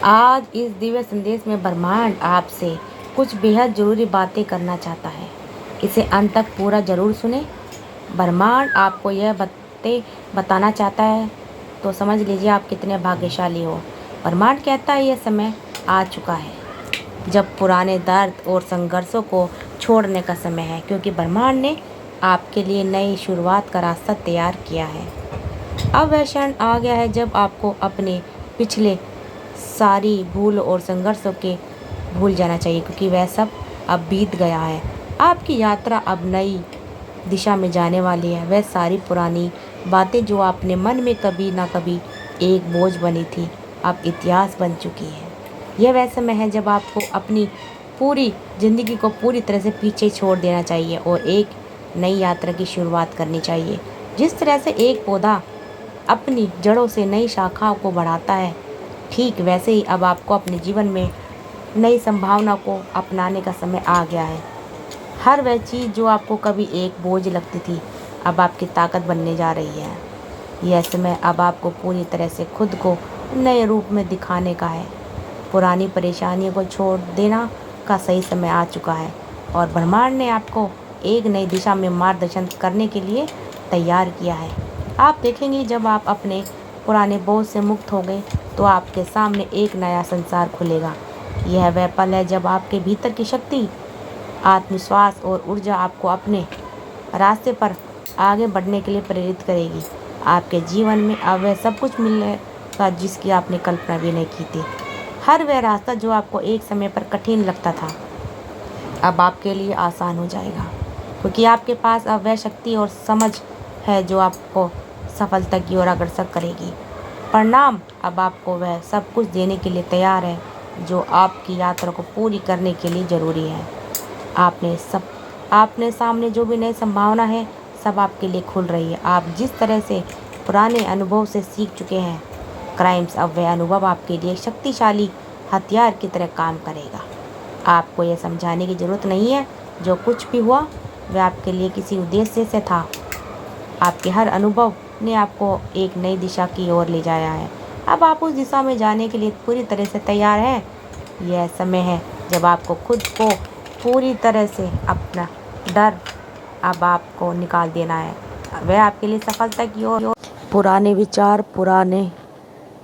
आज इस दिव्य संदेश में ब्रह्मांड आपसे कुछ बेहद ज़रूरी बातें करना चाहता है। इसे अंत तक पूरा ज़रूर सुने। ब्रह्मांड आपको यह बातें बताना चाहता है तो समझ लीजिए आप कितने भाग्यशाली हो। ब्रह्मांड कहता है यह समय आ चुका है जब पुराने दर्द और संघर्षों को छोड़ने का समय है, क्योंकि ब्रह्मांड ने आपके लिए नई शुरुआत का रास्ता तैयार किया है। अब वह क्षण आ गया है जब आपको अपने पिछले सारी भूल और संघर्षों के भूल जाना चाहिए, क्योंकि वह सब अब बीत गया है। आपकी यात्रा अब नई दिशा में जाने वाली है। वह सारी पुरानी बातें जो आपने मन में कभी ना कभी एक बोझ बनी थी, अब इतिहास बन चुकी है। यह वह समय है जब आपको अपनी पूरी ज़िंदगी को पूरी तरह से पीछे छोड़ देना चाहिए और एक नई यात्रा की शुरुआत करनी चाहिए। जिस तरह से एक पौधा अपनी जड़ों से नई शाखाओं को बढ़ाता है, ठीक वैसे ही अब आपको अपने जीवन में नई संभावना को अपनाने का समय आ गया है। हर वह चीज़ जो आपको कभी एक बोझ लगती थी, अब आपकी ताकत बनने जा रही है। यह समय अब आपको पूरी तरह से खुद को नए रूप में दिखाने का है। पुरानी परेशानियों को छोड़ देना का सही समय आ चुका है और ब्रह्मांड ने आपको एक नई दिशा में मार्गदर्शन करने के लिए तैयार किया है। आप देखेंगे जब आप अपने पुराने बोझ से मुक्त हो गए तो आपके सामने एक नया संसार खुलेगा। यह वह पल है जब आपके भीतर की शक्ति, आत्मविश्वास और ऊर्जा आपको अपने रास्ते पर आगे बढ़ने के लिए प्रेरित करेगी। आपके जीवन में अब वह सब कुछ मिलेगा जिसकी आपने कल्पना भी नहीं की थी। हर वह रास्ता जो आपको एक समय पर कठिन लगता था, अब आपके लिए आसान हो जाएगा, क्योंकि आपके पास अब वह शक्ति और समझ है जो आपको सफलता की ओर अग्रसर करेगी। परिणाम अब आपको वह सब कुछ देने के लिए तैयार है जो आपकी यात्रा को पूरी करने के लिए ज़रूरी है। आपने सामने जो भी नई संभावना है, सब आपके लिए खुल रही है। आप जिस तरह से पुराने अनुभव से सीख चुके हैं, क्राइम्स, अब वह अनुभव आपके लिए शक्तिशाली हथियार की तरह काम करेगा। आपको यह समझाने की ज़रूरत नहीं है जो कुछ भी हुआ वह आपके लिए किसी उद्देश्य से था। आपके हर अनुभव ने आपको एक नई दिशा की ओर ले जाया है। अब आप उस दिशा में जाने के लिए पूरी तरह से तैयार हैं। यह समय है जब आपको खुद को पूरी तरह से अपना डर अब आपको निकाल देना है। वह आपके लिए सफलता की ओर पुराने विचार, पुराने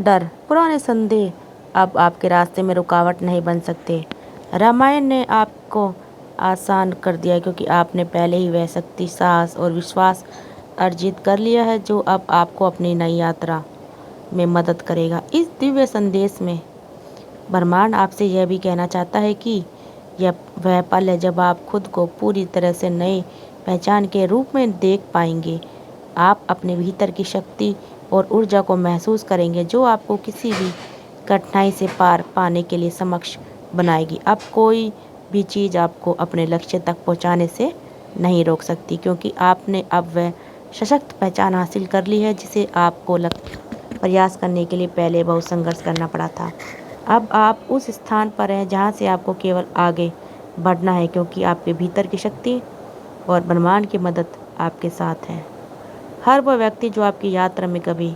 डर, पुराने संदेह अब आपके रास्ते में रुकावट नहीं बन सकते। रामायण ने आपको आसान कर दिया क्योंकि आपने पहले ही वह शक्ति, साहस और विश्वास अर्जित कर लिया है जो अब आपको अपनी नई यात्रा में मदद करेगा। इस दिव्य संदेश में ब्रह्मांड आपसे यह भी कहना चाहता है कि यह वह पल है जब आप खुद को पूरी तरह से नई पहचान के रूप में देख पाएंगे। आप अपने भीतर की शक्ति और ऊर्जा को महसूस करेंगे जो आपको किसी भी कठिनाई से पार पाने के लिए सक्षम बनाएगी। अब कोई भी चीज़ आपको अपने लक्ष्य तक पहुंचाने से नहीं रोक सकती, क्योंकि आपने अब वह सशक्त पहचान हासिल कर ली है जिसे आपको प्रयास करने के लिए पहले बहुत संघर्ष करना पड़ा था। अब आप उस स्थान पर हैं जहां से आपको केवल आगे बढ़ना है, क्योंकि आपके भीतर की शक्ति और ब्रह्मांड की मदद आपके साथ है। हर वह व्यक्ति जो आपकी यात्रा में कभी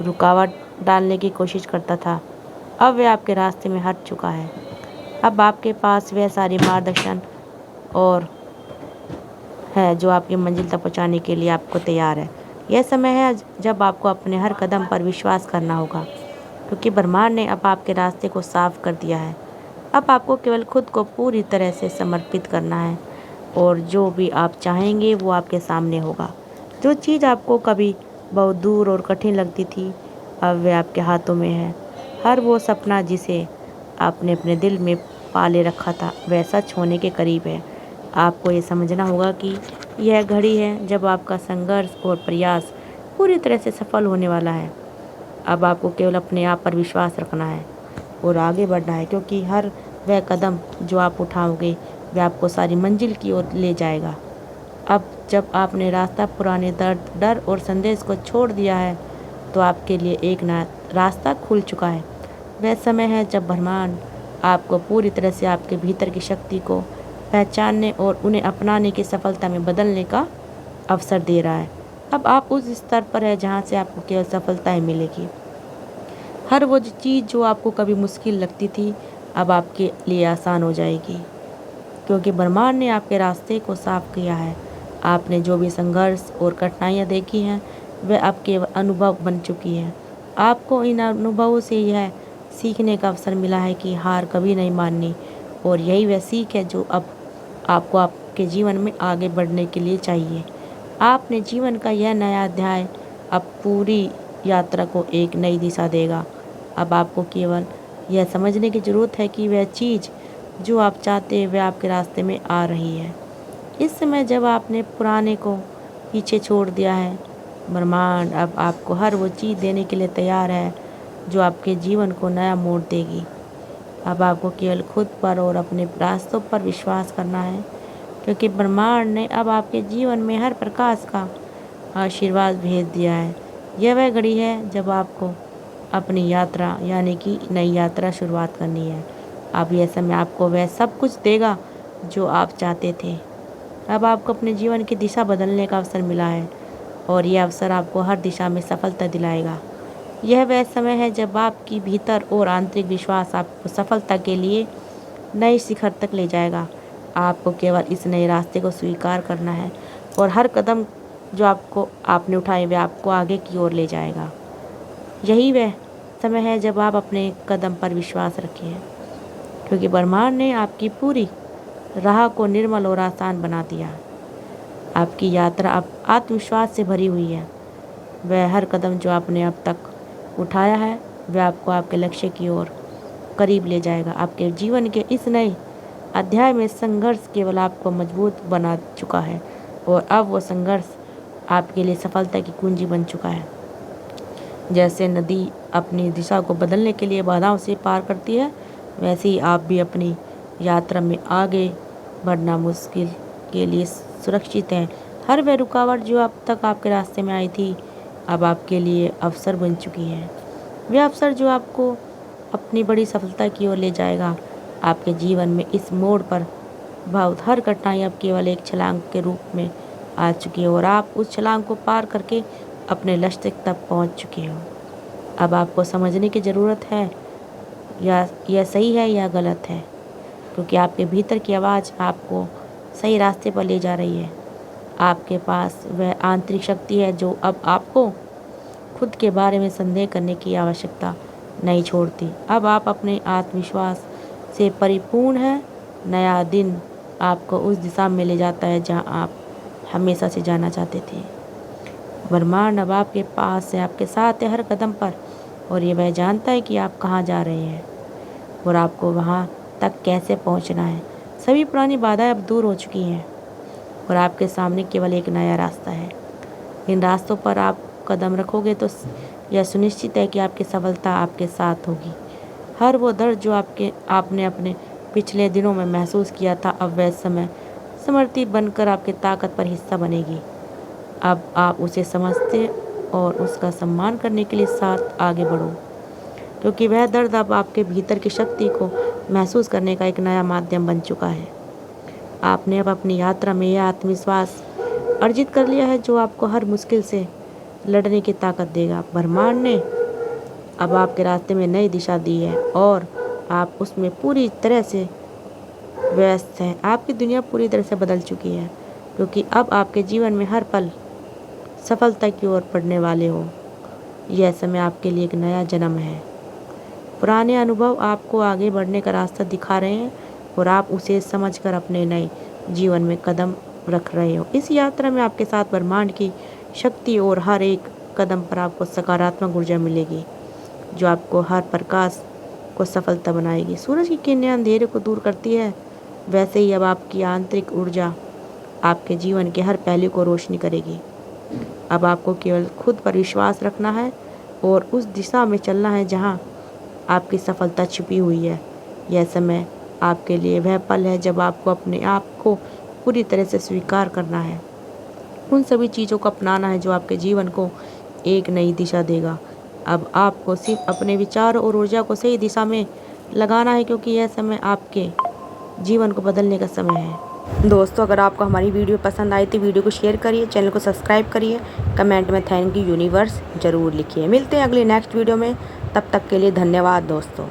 रुकावट डालने की कोशिश करता था, अब वह आपके रास्ते में हट चुका है। अब आपके पास वह सारी मार्गदर्शन और है जो आपकी मंजिल तक पहुंचाने के लिए आपको तैयार है। यह समय है जब आपको अपने हर कदम पर विश्वास करना होगा, क्योंकि ब्रह्मांड ने अब आपके रास्ते को साफ कर दिया है। अब आपको केवल खुद को पूरी तरह से समर्पित करना है और जो भी आप चाहेंगे वो आपके सामने होगा। जो चीज़ आपको कभी बहुत दूर और कठिन लगती थी, अब वह आपके हाथों में है। हर वो सपना जिसे आपने अपने दिल में पाले रखा था, वह सच होने के करीब है। आपको ये समझना होगा कि यह घड़ी है जब आपका संघर्ष और प्रयास पूरी तरह से सफल होने वाला है। अब आपको केवल अपने आप पर विश्वास रखना है और आगे बढ़ना है, क्योंकि हर वह कदम जो आप उठाओगे वह आपको सारी मंजिल की ओर ले जाएगा। अब जब आपने रास्ता पुराने दर्द, डर और संदेश को छोड़ दिया है, तो आपके लिए एक नया रास्ता खुल चुका है। वह समय है जब ब्रह्मांड आपको पूरी तरह से आपके भीतर की शक्ति को पहचानने और उन्हें अपनाने की सफलता में बदलने का अवसर दे रहा है। अब आप उस स्तर पर है जहाँ से आपको केवल सफलताएं मिलेगी। हर वो चीज़ जो आपको कभी मुश्किल लगती थी अब आपके लिए आसान हो जाएगी, क्योंकि ब्रह्मांड ने आपके रास्ते को साफ किया है। आपने जो भी संघर्ष और कठिनाइयाँ देखी हैं वह आपके अनुभव बन चुकी हैं। आपको इन अनुभवों से यह सीखने का अवसर मिला है कि हार कभी नहीं माननी, और यही वह सीख है जो अब आपको आपके जीवन में आगे बढ़ने के लिए चाहिए। आपने जीवन का यह नया अध्याय अब पूरी यात्रा को एक नई दिशा देगा। अब आपको केवल यह समझने की ज़रूरत है कि वह चीज़ जो आप चाहते हैं वह आपके रास्ते में आ रही है। इस समय जब आपने पुराने को पीछे छोड़ दिया है, ब्रह्मांड अब आपको हर वो चीज़ देने के लिए तैयार है जो आपके जीवन को नया मोड़ देगी। अब आपको केवल खुद पर और अपने रास्तों पर विश्वास करना है, क्योंकि ब्रह्मांड ने अब आपके जीवन में हर प्रकार का आशीर्वाद भेज दिया है। यह वह घड़ी है जब आपको अपनी यात्रा यानी कि नई यात्रा शुरुआत करनी है। अब यह समय आपको वह सब कुछ देगा जो आप चाहते थे। अब आपको अपने जीवन की दिशा बदलने का अवसर मिला है, और यह अवसर आपको हर दिशा में सफलता दिलाएगा। यह वह समय है जब आपकी भीतर और आंतरिक विश्वास आपको सफलता के लिए नए शिखर तक ले जाएगा। आपको केवल इस नए रास्ते को स्वीकार करना है, और हर कदम जो आपने उठाए वह आपको आगे की ओर ले जाएगा। यही वह समय है जब आप अपने कदम पर विश्वास रखिए, क्योंकि ब्रह्मांड ने आपकी पूरी राह को निर्मल और आसान बना दिया। आपकी यात्रा अब आत्मविश्वास से भरी हुई है। वह हर कदम जो आपने अब तक उठाया है वह आपको आपके लक्ष्य की ओर करीब ले जाएगा। आपके जीवन के इस नए अध्याय में संघर्ष केवल आपको मजबूत बना चुका है, और अब वो संघर्ष आपके लिए सफलता की कुंजी बन चुका है। जैसे नदी अपनी दिशा को बदलने के लिए बाधाओं से पार करती है, वैसे ही आप भी अपनी यात्रा में आगे बढ़ना मुश्किल के लिए सुरक्षित हैं। हर वह रुकावट जो अब तक आपके रास्ते में आई थी अब आपके लिए अवसर बन चुकी है। वह अवसर जो आपको अपनी बड़ी सफलता की ओर ले जाएगा। आपके जीवन में इस मोड़ पर बहुत हर कठिनाई अब केवल एक छलांग के रूप में आ चुकी है, और आप उस छलांग को पार करके अपने लक्ष्य तक पहुंच चुके हो। अब आपको समझने की ज़रूरत है या यह सही है या गलत है, क्योंकि आपके भीतर की आवाज़ आपको सही रास्ते पर ले जा रही है। आपके पास वह आंतरिक शक्ति है जो अब आपको खुद के बारे में संदेह करने की आवश्यकता नहीं छोड़ती। अब आप अपने आत्मविश्वास से परिपूर्ण हैं। नया दिन आपको उस दिशा में ले जाता है जहां आप हमेशा से जाना चाहते थे। ब्रह्मांड अब आपके पास है, आपके साथ है हर कदम पर, और ये वह जानता है कि आप कहाँ जा रहे हैं और आपको वहाँ तक कैसे पहुँचना है। सभी पुरानी बाधाएं अब दूर हो चुकी हैं, और आपके सामने केवल एक नया रास्ता है। इन रास्तों पर आप कदम रखोगे तो यह सुनिश्चित है कि आपकी सफलता आपके साथ होगी। हर वो दर्द जो आपने अपने पिछले दिनों में महसूस किया था अब वह समय स्मृति बनकर आपकी ताकत पर हिस्सा बनेगी। अब आप उसे समझते और उसका सम्मान करने के लिए साथ आगे बढ़ो, क्योंकि वह दर्द अब आपके भीतर की शक्ति को महसूस करने का एक नया माध्यम बन चुका है। आपने अब अपनी यात्रा में यह आत्मविश्वास अर्जित कर लिया है जो आपको हर मुश्किल से लड़ने की ताकत देगा। ब्रह्मांड ने अब आपके रास्ते में नई दिशा दी है, और आप उसमें पूरी तरह से व्यस्त हैं। आपकी दुनिया पूरी तरह से बदल चुकी है, क्योंकि अब आपके जीवन में हर पल सफलता की ओर बढ़ने वाले हो। यह समय आपके लिए एक नया जन्म है। पुराने अनुभव आपको आगे बढ़ने का रास्ता दिखा रहे हैं, और आप उसे समझकर अपने नए जीवन में कदम रख रहे हो। इस यात्रा में आपके साथ ब्रह्मांड की शक्ति, और हर एक कदम पर आपको सकारात्मक ऊर्जा मिलेगी जो आपको हर प्रकाश को सफलता बनाएगी। सूरज की किरणें अंधेरे को दूर करती है, वैसे ही अब आपकी आंतरिक ऊर्जा आपके जीवन के हर पहलू को रोशनी करेगी। अब आपको केवल खुद पर विश्वास रखना है और उस दिशा में चलना है जहां आपकी सफलता छुपी हुई है। यह समय आपके लिए वह पल है जब आपको अपने आप को पूरी तरह से स्वीकार करना है। उन सभी चीज़ों को अपनाना है जो आपके जीवन को एक नई दिशा देगा। अब आपको सिर्फ अपने विचारों और ऊर्जा को सही दिशा में लगाना है, क्योंकि यह समय आपके जीवन को बदलने का समय है। दोस्तों, अगर आपको हमारी वीडियो पसंद आई तो वीडियो को शेयर करिए, चैनल को सब्सक्राइब करिए, कमेंट में थैंक यू यूनिवर्स ज़रूर लिखिए। मिलते हैं अगली नेक्स्ट वीडियो में। तब तक के लिए धन्यवाद दोस्तों।